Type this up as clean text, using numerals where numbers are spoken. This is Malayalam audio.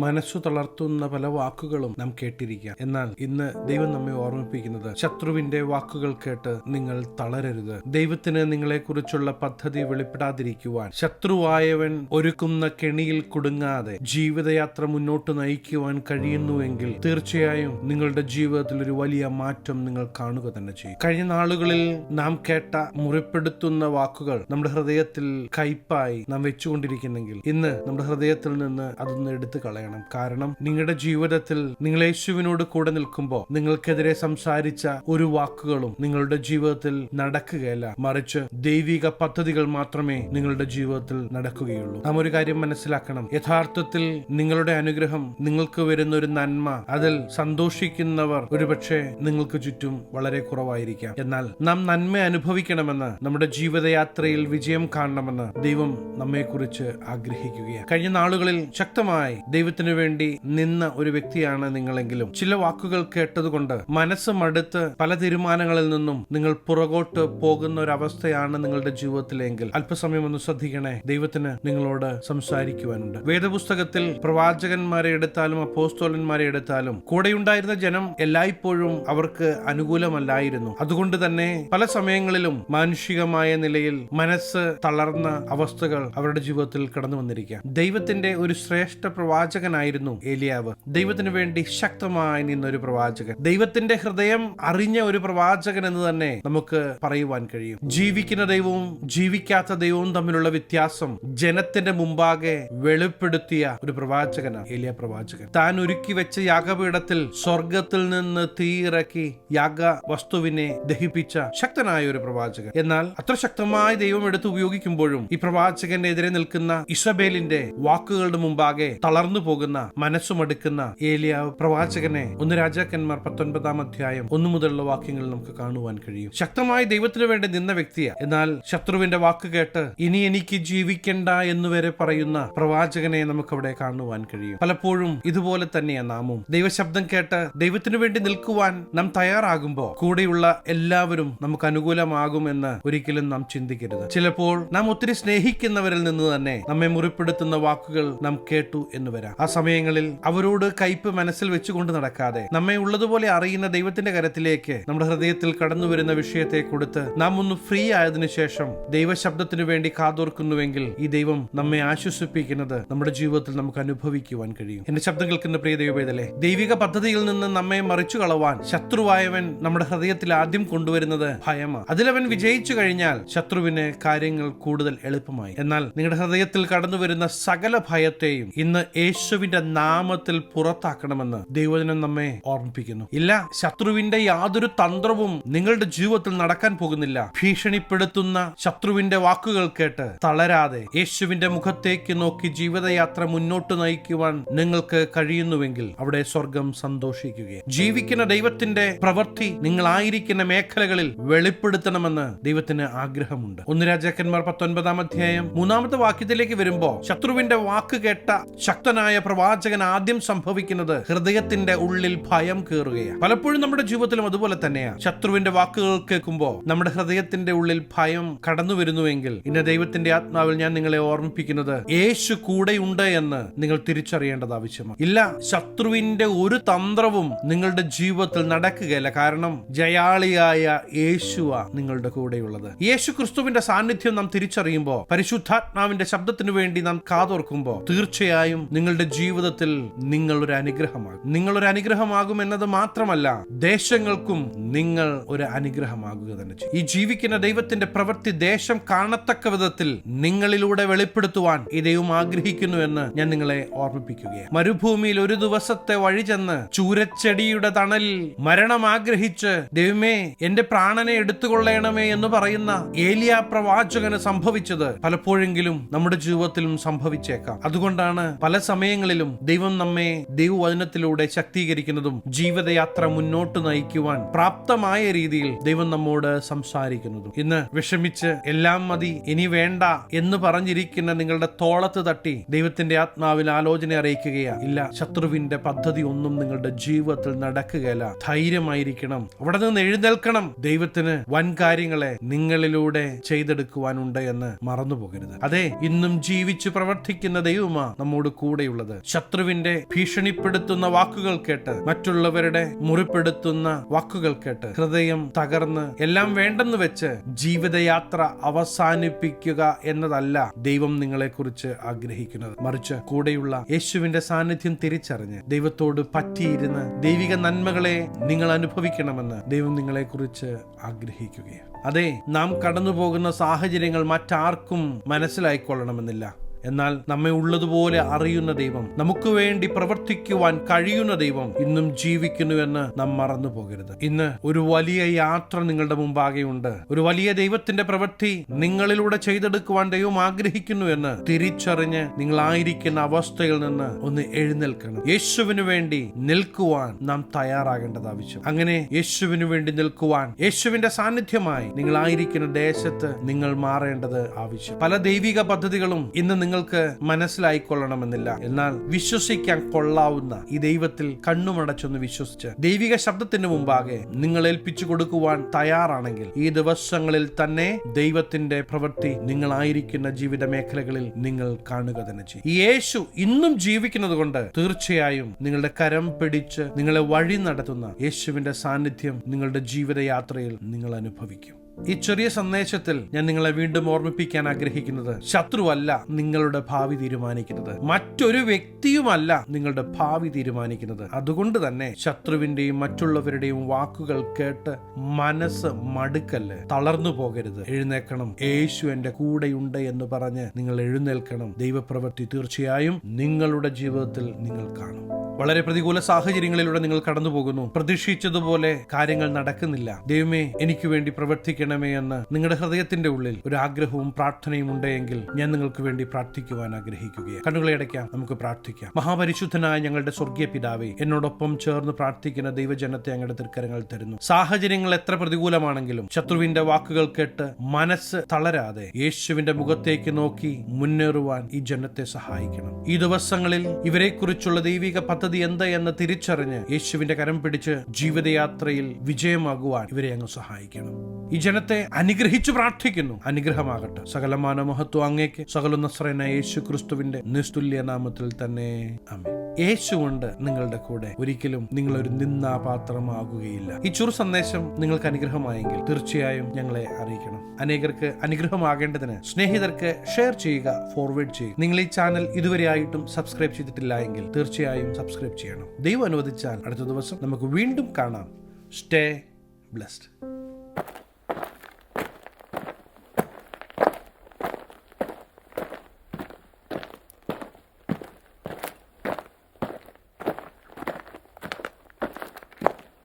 മനസ്സു തളർത്തുന്ന പല വാക്കുകളും നാം കേട്ടിരിക്കാം. എന്നാൽ ഇന്ന് ദൈവം നമ്മെ ഓർമ്മിപ്പിക്കുന്നത്, ശത്രുവിന്റെ വാക്കുകൾ കേട്ട് നിങ്ങൾ തളരരുത്. ദൈവത്തിന് നിങ്ങളെക്കുറിച്ചുള്ള പദ്ധതി വെളിപ്പെടാതിരിക്കുവാൻ ശത്രുവായവൻ ഒരുക്കുന്ന കെണിയിൽ കുടുങ്ങാതെ ജീവിതയാത്ര മുന്നോട്ട് നയിക്കുവാൻ കഴിയുന്നുവെങ്കിൽ തീർച്ചയായും നിങ്ങളുടെ ജീവിതത്തിൽ ഒരു വലിയ മാറ്റം നിങ്ങൾ കാണുക തന്നെ ചെയ്യും. കഴിഞ്ഞ നാളുകളിൽ നാം കേട്ട മുറിപ്പെടുത്തുന്ന വാക്കുകൾ നമ്മുടെ ഹൃദയത്തിൽ കയ്പായി നാം വെച്ചുകൊണ്ടിരിക്കുന്നെങ്കിൽ ഇന്ന് നമ്മുടെ ഹൃദയത്തിൽ നിന്ന് അതൊന്ന് എടുത്തു കളയണം. കാരണം നിങ്ങളുടെ ജീവിതത്തിൽ നിങ്ങൾ യേശുവിനോട് കൂടെ നിൽക്കുമ്പോൾ നിങ്ങൾക്കെതിരെ സംസാരിച്ച ഒരു വാക്കുകളും നിങ്ങളുടെ ജീവിതത്തിൽ നടക്കുകയല്ല, മറിച്ച് ദൈവിക പദ്ധതികൾ മാത്രമേ നിങ്ങളുടെ ജീവിതത്തിൽ നടക്കുകയുള്ളൂ. നാം ഒരു കാര്യം മനസ്സിലാക്കണം, യഥാർത്ഥത്തിൽ നിങ്ങളുടെ അനുഗ്രഹം, നിങ്ങൾക്ക് വരുന്ന ഒരു നന്മ, അതിൽ സന്തോഷിക്കുന്നവർ ഒരുപക്ഷെ നിങ്ങൾക്ക് ചുറ്റും വളരെ കുറവായിരിക്കാം. എന്നാൽ നാം നന്മ അനുഭവിക്കണമെന്ന്, നമ്മുടെ ജീവിതയാത്രയിൽ വിജയം കാണണമെന്ന് ദൈവം നമ്മെക്കുറിച്ച് ആഗ്രഹിക്കുകയാണ്. കഴിഞ്ഞ നാളുകളിൽ ശക്തമായി ദൈവത്തിനു വേണ്ടി നിന്ന ഒരു വ്യക്തിയാണ് നിങ്ങളെങ്കിലും ചില വാക്കുകൾ കേട്ടതുകൊണ്ട് മനസ്സ് മടുത്ത് പല തീരുമാനങ്ങളിൽ നിന്നും നിങ്ങൾ പുറകോട്ട് പോകുന്ന ഒരു അവസ്ഥയാണ് നിങ്ങളുടെ ജീവിതത്തിലെങ്കിൽ അല്പസമയം ഒന്ന് ശ്രദ്ധിക്കണേ. ദൈവത്തിന് നിങ്ങളോട് സംസാരിക്കുവാനുണ്ട്. വേദപുസ്തകത്തിൽ പ്രവാചകന്മാരെ എടുത്താലും അപ്പോസ്തലന്മാരെ എടുത്താലും കൂടെയുണ്ടായിരുന്ന ജനം എല്ലായ്പ്പോഴും അവർക്ക് അനുകൂലമല്ലായിരുന്നു. അതുകൊണ്ട് തന്നെ പല സമയങ്ങളിലും മാനുഷികമായ നിലയിൽ മനസ്സ് തളർന്ന അവസ്ഥകൾ അവരുടെ ജീവിതത്തിൽ കടന്നു വന്നിരിക്കാം. ദൈവത്തിന്റെ ഒരു ശ്രേഷ്ഠ പ്രവാചകനായിരുന്നു ഏലിയാവ്. ദൈവത്തിന് വേണ്ടി ശക്തമായി നിന്നൊരു പ്രവാചകൻ, ദൈവത്തിന്റെ ഹൃദയം അറിഞ്ഞ ഒരു പ്രവാചകൻ എന്ന് തന്നെ നമുക്ക് പറയുവാൻ കഴിയും. ജീവിക്കുന്ന ദൈവവും ജീവിക്കാത്ത ദൈവവും തമ്മിലുള്ള വ്യത്യാസം ജനത്തിന്റെ മുമ്പാകെ വെളിപ്പെടുത്തിയ ഒരു പ്രവാചകനാണ് ഏലിയ പ്രവാചകൻ. താൻ ഒരുക്കി വെച്ച യാഗപീഠത്തിൽ സ്വർഗത്തിൽ നിന്ന് തീയിറക്കി യാഗ വസ്തുവിനെ ദഹിപ്പിച്ച ശക്തനായ ഒരു പ്രവാചകൻ. എന്നാൽ അത്ര ശക്തമായി ദൈവം എടുത്ത് ഉപയോഗിക്കുമ്പോഴും ഈ പ്രവാചകന്റെ എതിരെ നിൽക്കുന്ന ഇസബേലിന്റെ വാക്കുകളുടെ മുമ്പാകെ തളർന്നു പോകുന്ന, മനസ്സുമടുക്കുന്ന ഏലിയാവ് പ്രവാചകനെ 1 രാജാക്കന്മാർ 19-ാം അധ്യായം 1 മുതലുള്ള വാക്യങ്ങൾ നമുക്ക് കാണുവാൻ കഴിയും. ശക്തമായി ദൈവത്തിനു വേണ്ടി നിന്ന വ്യക്തിയാണ്. എന്നാൽ ശത്രുവിന്റെ വാക്ക് കേട്ട് ഇനി എനിക്ക് ജീവിക്കണ്ട എന്നുവരെ പറയുന്ന പ്രവാചകനെ നമുക്കവിടെ കാണുവാൻ കഴിയും. പലപ്പോഴും ഇതുപോലെ തന്നെയാണ് നാമും. ദൈവശബ്ദം കേട്ട് ദൈവത്തിനു വേണ്ടി നിൽക്കുവാൻ നാം തയ്യാറാകുമ്പോൾ കൂടെയുള്ള എല്ലാവരും നമുക്ക് അനുകൂലമാകുമെന്ന് ഒരിക്കലും നാം ചിന്തിക്കരുത്. ചിലപ്പോൾ നാം ഒത്തിരി സ്നേഹിക്കുന്നവരിൽ നിന്ന് തന്നെ നമ്മെ മുറിപ്പെടുത്തുന്ന വാക്കുകൾ നാം കേട്ടു എന്ന് വരാം. ആ സമയങ്ങളിൽ അവരോട് കയ്പ് മനസ്സിൽ വെച്ചുകൊണ്ട് നടക്കാതെ നമ്മെ ഉള്ളതുപോലെ അറിയുന്ന ദൈവത്തിന്റെ കരത്തിലേക്ക് നമ്മുടെ ഹൃദയത്തിൽ കടന്നു വരുന്ന വിഷയത്തെ കൊടുത്ത് നാം ഒന്ന് ഫ്രീ ആയതിനു ശേഷം ദൈവശബ്ദത്തിനു വേണ്ടി കാതോർക്കുന്നുവെങ്കിൽ ഈ ദൈവം നമ്മെ ആശ്വസിപ്പിക്കുന്നത് നമ്മുടെ ജീവിതത്തിൽ നമുക്ക് അനുഭവിക്കുവാൻ കഴിയും. എന്റെ ശബ്ദം കേൾക്കുന്ന പ്രിയ ദൈവവേദലേ, ദൈവിക പദ്ധതിയിൽ നിന്ന് നമ്മെ മറിച്ചു കളവാൻ ശത്രുവായവൻ നമ്മുടെ ഹൃദയത്തിൽ ആദ്യം കൊണ്ടുവരുന്നത് ഭയമാണ്. അതിലവൻ വിജയിച്ചു കഴിഞ്ഞാൽ ശത്രുവിന് കാര്യങ്ങൾ കൂടുതൽ എളുപ്പമായി. എന്നാൽ നിങ്ങളുടെ ഹൃദയത്തിൽ കടന്നു വരുന്ന സകല ഭയത്തെയും ഇന്ന് യേശുവിന്റെ നാമത്തിൽ പുറത്താക്കണമെന്ന് ദൈവവചനം നമ്മെ ഓർമ്മിപ്പിക്കുന്നു. ഇല്ല, ശത്രുവിന്റെ യാതൊരു തന്ത്രവും നിങ്ങളുടെ ജീവിതത്തിൽ നടക്കാൻ പോകുന്നില്ല. ഭീഷണിപ്പെടുത്തുന്ന ശത്രുവിന്റെ വാക്കുകൾ കേട്ട് തളരാതെ യേശുവിന്റെ മുഖത്തേക്ക് നോക്കി ജീവിതയാത്ര മുന്നോട്ട് നയിക്കുവാൻ നിങ്ങൾക്ക് കഴിയുന്നുവെങ്കിൽ അവിടെ സ്വർഗം സന്തോഷിക്കുകയാണ്. ജീവിക്കുന്ന ദൈവത്തിന്റെ പ്രവൃത്തി നിങ്ങളായിരിക്കുന്ന മേഖലകളിൽ വെളിപ്പെടുത്തണമെന്ന് ദൈവത്തിന് ആഗ്രഹമുണ്ട്. 1 രാജാക്കന്മാർ 19-ാം അധ്യായം 3-ാമത്തെ വാക്യത്തിലേക്ക് വരുമ്പോ ശത്രുവിന്റെ വാക്ക് കേട്ട ശക്തനായ പ്രവാചകൻ ആദ്യം സംഭവിക്കുന്നത് ഹൃദയത്തിന്റെ ഉള്ളിൽ ഭയം കയറുകയാണ്. പലപ്പോഴും നമ്മുടെ ജീവിതത്തിലും അതുപോലെ തന്നെയാണ്. ശത്രുവിന്റെ വാക്കുകൾ കേൾക്കുമ്പോൾ നമ്മുടെ ഹൃദയത്തിന്റെ ഉള്ളിൽ ഭയം കടന്നു വരുന്നുവെങ്കിൽ ഇന്ന് ദൈവത്തിന്റെ ആത്മാവിൽ ഞാൻ നിങ്ങളെ ഓർമ്മിപ്പിക്കുന്നത്, യേശു കൂടെയുണ്ട് എന്ന് നിങ്ങൾ തിരിച്ചറിയേണ്ടത് ആവശ്യമാണ്. ഇല്ല, ശത്രുവിന്റെ ഒരു തന്ത്രവും നിങ്ങളുടെ ജീവിതത്തിൽ നടക്കുകയില്ല. കാരണം ജയാളിയായ യേശുവാ നിങ്ങളുടെ കൂടെയുള്ളത്. യേശു ക്രിസ്തുവിന്റെ സാന്നിധ്യം നാം തിരിച്ചറിയുമ്പോൾ, പരിശുദ്ധാത്മാവിന്റെ ശബ്ദത്തിനു വേണ്ടി നാം കാതോർക്കുമ്പോൾ തീർച്ചയായും നിങ്ങളുടെ ജീവിതത്തിൽ നിങ്ങൾ ഒരു അനുഗ്രഹമാകും. നിങ്ങൾ ഒരു അനുഗ്രഹമാകും എന്നത് മാത്രമല്ല, ദേശങ്ങൾക്കും നിങ്ങൾ ഒരു അനുഗ്രഹമാകുക തന്നെ ചെയ്യും. ഈ ജീവിക്കുന്ന ദൈവത്തിന്റെ പ്രവൃത്തി ദേശം കാണത്തക്ക വിധത്തിൽ നിങ്ങളിലൂടെ വെളിപ്പെടുത്തുവാൻ ഈ ദൈവം ആഗ്രഹിക്കുന്നു എന്ന് ഞാൻ നിങ്ങളെ ഓർമ്മിപ്പിക്കുകയാണ്. മരുഭൂമിയിൽ ഒരു ദിവസത്തെ വഴി ചെന്ന് ചൂരച്ചെടിയുടെ തണലിൽ മരണം ആഗ്രഹിച്ച് ദൈവമേ എന്റെ പ്രാണനെ എടുത്തുകൊള്ളണമേ എന്ന് പറയുന്ന ഏലിയ പ്രവാചകന് സംഭവിച്ചത് പലപ്പോഴെങ്കിലും നമ്മുടെ ജീവിതത്തിലും സംഭവിച്ചേക്കാം. അതുകൊണ്ടാണ് പല സമയങ്ങളിലും ദൈവം നമ്മെ ദൈവവചനത്തിലൂടെ ശക്തീകരിക്കുന്നതും ജീവിതയാത്ര മുന്നോട്ട് നയിക്കുവാൻ പ്രാപ്തമായ രീതിയിൽ ദൈവം നമ്മോട് സംസാരിക്കുന്നതും. ഇന്ന് വിഷമിച്ച് എല്ലാം മതി ഇനി വേണ്ട എന്ന് പറഞ്ഞിരിക്കുന്ന നിങ്ങളുടെ തോളത്ത് തട്ടി ദൈവത്തിന്റെ ആത്മാവിൽ ആലോചന അറിയിക്കുകയാ. ഇല്ല, ശത്രുവിന്റെ പദ്ധതി ഒന്നും നിങ്ങളുടെ ജീവിതത്തിൽ നടക്കുകയില്ല. ധൈര്യമായിരിക്കണം, അവിടെ നിന്ന് എഴുന്നേൽക്കണം. ദൈവത്തിന് വൻ കാര്യങ്ങളെ നിങ്ങളിലൂടെ ചെയ്തെടുക്കുവാനുണ്ട് എന്ന് മറന്നു പോകരുത്. അതെ, ഇന്നും ജീവിച്ചു പ്രവർത്തിക്കുന്ന ദൈവമാ നമ്മോട് കൂടെയുള്ളത്. സാധ്യതയുള്ളത്. ശത്രുവിന്റെ ഭീഷണിപ്പെടുത്തുന്ന വാക്കുകൾ കേട്ട്, മറ്റുള്ളവരുടെ മുറിപ്പെടുത്തുന്ന വാക്കുകൾ കേട്ട് ഹൃദയം തകർന്ന് എല്ലാം വേണ്ടെന്ന് വെച്ച് ജീവിതയാത്ര അവസാനിപ്പിക്കുക എന്നതല്ല ദൈവം നിങ്ങളെക്കുറിച്ച് ആഗ്രഹിക്കുന്നത്. മറിച്ച് കൂടെയുള്ള യേശുവിന്റെ സാന്നിധ്യം തിരിച്ചറിഞ്ഞ് ദൈവത്തോട് പറ്റിയിരുന്ന് ദൈവിക നന്മകളെ നിങ്ങൾ അനുഭവിക്കണമെന്ന് ദൈവം നിങ്ങളെക്കുറിച്ച് ആഗ്രഹിക്കുകയാണ്. അതെ, നാം കടന്നു പോകുന്ന സാഹചര്യങ്ങൾ മറ്റാർക്കും മനസ്സിലായിക്കൊള്ളണമെന്നില്ല. എന്നാൽ നമ്മെ ഉള്ളതുപോലെ അറിയുന്ന ദൈവം, നമുക്ക് വേണ്ടി പ്രവർത്തിക്കുവാൻ കഴിയുന്ന ദൈവം ഇന്നും ജീവിക്കുന്നുവെന്ന് നാം മറന്നു പോകരുത്. ഇന്ന് ഒരു വലിയ യാത്ര നിങ്ങളുടെ മുമ്പാകെയുണ്ട്. ഒരു വലിയ ദൈവത്തിന്റെ പ്രവൃത്തി നിങ്ങളിലൂടെ ചെയ്തെടുക്കുവാൻ ദൈവം ആഗ്രഹിക്കുന്നുവെന്ന് തിരിച്ചറിഞ്ഞ് നിങ്ങളായിരിക്കുന്ന അവസ്ഥയിൽ നിന്ന് ഒന്ന് എഴുന്നേൽക്കണം. യേശുവിനു വേണ്ടി നിൽക്കുവാൻ നാം തയ്യാറാകേണ്ടത് ആവശ്യം. അങ്ങനെ യേശുവിനു വേണ്ടി നിൽക്കുവാൻ, യേശുവിന്റെ സാന്നിധ്യമായി നിങ്ങളായിരിക്കുന്ന ദേശത്ത് നിങ്ങൾ മാറേണ്ടത് ആവശ്യം. പല ദൈവിക പദ്ധതികളും ഇന്ന് നിങ്ങൾക്ക് മനസ്സിലായിക്കൊള്ളണമെന്നില്ല. എന്നാൽ വിശ്വസിക്കാൻ കൊള്ളാവുന്ന ഈ ദൈവത്തിൽ കണ്ണുമടച്ചൊന്ന് വിശ്വസിച്ച് ദൈവിക ശബ്ദത്തിന് മുമ്പാകെ നിങ്ങൾ ഏൽപ്പിച്ചു കൊടുക്കുവാൻ തയ്യാറാണെങ്കിൽ ഈ ദിവസങ്ങളിൽ തന്നെ ദൈവത്തിന്റെ പ്രവൃത്തി നിങ്ങളായിരിക്കുന്ന ജീവിത മേഖലകളിൽ നിങ്ങൾ കാണുക തന്നെ ചെയ്യും. ഈ യേശു ഇന്നും ജീവിക്കുന്നത് കൊണ്ട് തീർച്ചയായും നിങ്ങളുടെ കരം പിടിച്ച് നിങ്ങളെ വഴി നടത്തുന്ന യേശുവിന്റെ സാന്നിധ്യം നിങ്ങളുടെ ജീവിതയാത്രയിൽ നിങ്ങൾ അനുഭവിക്കും. ഈ ചെറിയ സന്ദേശത്തിൽ ഞാൻ നിങ്ങളെ വീണ്ടും ഓർമ്മിപ്പിക്കാൻ ആഗ്രഹിക്കുന്നത്, ശത്രുവല്ല നിങ്ങളുടെ ഭാവി തീരുമാനിക്കുന്നത്, മറ്റൊരു വ്യക്തിയുമല്ല നിങ്ങളുടെ ഭാവി തീരുമാനിക്കുന്നത്. അതുകൊണ്ട് തന്നെ ശത്രുവിന്റെയും മറ്റുള്ളവരുടെയും വാക്കുകൾ കേട്ട് മനസ്സ് മടുക്കല്ല്, തളർന്നു പോകരുത്. എഴുന്നേൽക്കണം. യേശു എന്റെ കൂടെയുണ്ട് എന്ന് പറഞ്ഞ് നിങ്ങൾ എഴുന്നേൽക്കണം. ദൈവപ്രവൃത്തി തീർച്ചയായും നിങ്ങളുടെ ജീവിതത്തിൽ നിങ്ങൾ കാണും. വളരെ പ്രതികൂല സാഹചര്യങ്ങളിലൂടെ നിങ്ങൾ കടന്നു പോകുന്നു. പ്രതീക്ഷിച്ചതുപോലെ കാര്യങ്ങൾ നടക്കുന്നില്ല. ദൈവമേ, എനിക്ക് വേണ്ടി പ്രവർത്തിക്കണമേ എന്ന് നിങ്ങളുടെ ഹൃദയത്തിന്റെ ഉള്ളിൽ ഒരു ആഗ്രഹവും പ്രാർത്ഥനയും ഉണ്ടെങ്കിൽ ഞാൻ നിങ്ങൾക്ക് വേണ്ടി പ്രാർത്ഥിക്കുവാൻ ആഗ്രഹിക്കുകയാണ്. കണ്ണുകളെ അടയ്ക്കാം, നമുക്ക് പ്രാർത്ഥിക്കാം. മഹാപരിശുദ്ധനായ ഞങ്ങളുടെ സ്വർഗീയ പിതാവേ, എന്നോടൊപ്പം ചേർന്ന് പ്രാർത്ഥിക്കുന്ന ദൈവജനത്തെ അങ്ങയുടെ തൃക്കരങ്ങൾ തരുന്നു. സാഹചര്യങ്ങൾ എത്ര പ്രതികൂലമാണെങ്കിലും ശത്രുവിന്റെ വാക്കുകൾ കേട്ട് മനസ്സ് തളരാതെ യേശുവിന്റെ മുഖത്തേക്ക് നോക്കി മുന്നേറുവാൻ ഈ ജനത്തെ സഹായിക്കണം. ഈ ദിവസങ്ങളിൽ ഇവരെക്കുറിച്ചുള്ള ദൈവിക പദ്ധതി എന്താ എന്ന് തിരിച്ചറിഞ്ഞ് യേശുവിന്റെ കരം പിടിച്ച് ജീവിതയാത്രയിൽ വിജയമാകുവാൻ ഇവരെ അങ്ങ് സഹായിക്കണം. ഈ ജനത്തെ അനുഗ്രഹിച്ചു പ്രാർത്ഥിക്കുന്നു. അനുഗ്രഹമാകട്ടെ. സകലമാന മഹത്വം അങ്ങേക്ക്. സകല നസ്രയനായ യേശു ക്രിസ്തുവിന്റെ നിസ്തുല്യ നാമത്തിൽ തന്നെ ആമേൻ. യേശു കൊണ്ട് നിങ്ങളുടെ കൂടെ. ഒരിക്കലും നിങ്ങളൊരു നിന്ദാപാത്രമാകുകയില്ല. ഈ ചെറു സന്ദേശം നിങ്ങൾക്ക് അനുഗ്രഹമായെങ്കിൽ തീർച്ചയായും ഞങ്ങളെ അറിയിക്കണം. അനേകർക്ക് അനുഗ്രഹമാകേണ്ടതിന് സ്നേഹിതർക്ക് ഷെയർ ചെയ്യുക, ഫോർവേഡ് ചെയ്യുക. നിങ്ങൾ ഈ ചാനൽ ഇതുവരെയായിട്ടും സബ്സ്ക്രൈബ് ചെയ്തിട്ടില്ല എങ്കിൽ തീർച്ചയായും സബ്സ്ക്രൈബ് ചെയ്യണം. ദൈവം അനുവദിച്ചാൽ അടുത്ത ദിവസം നമുക്ക് വീണ്ടും കാണാം. Stay blessed.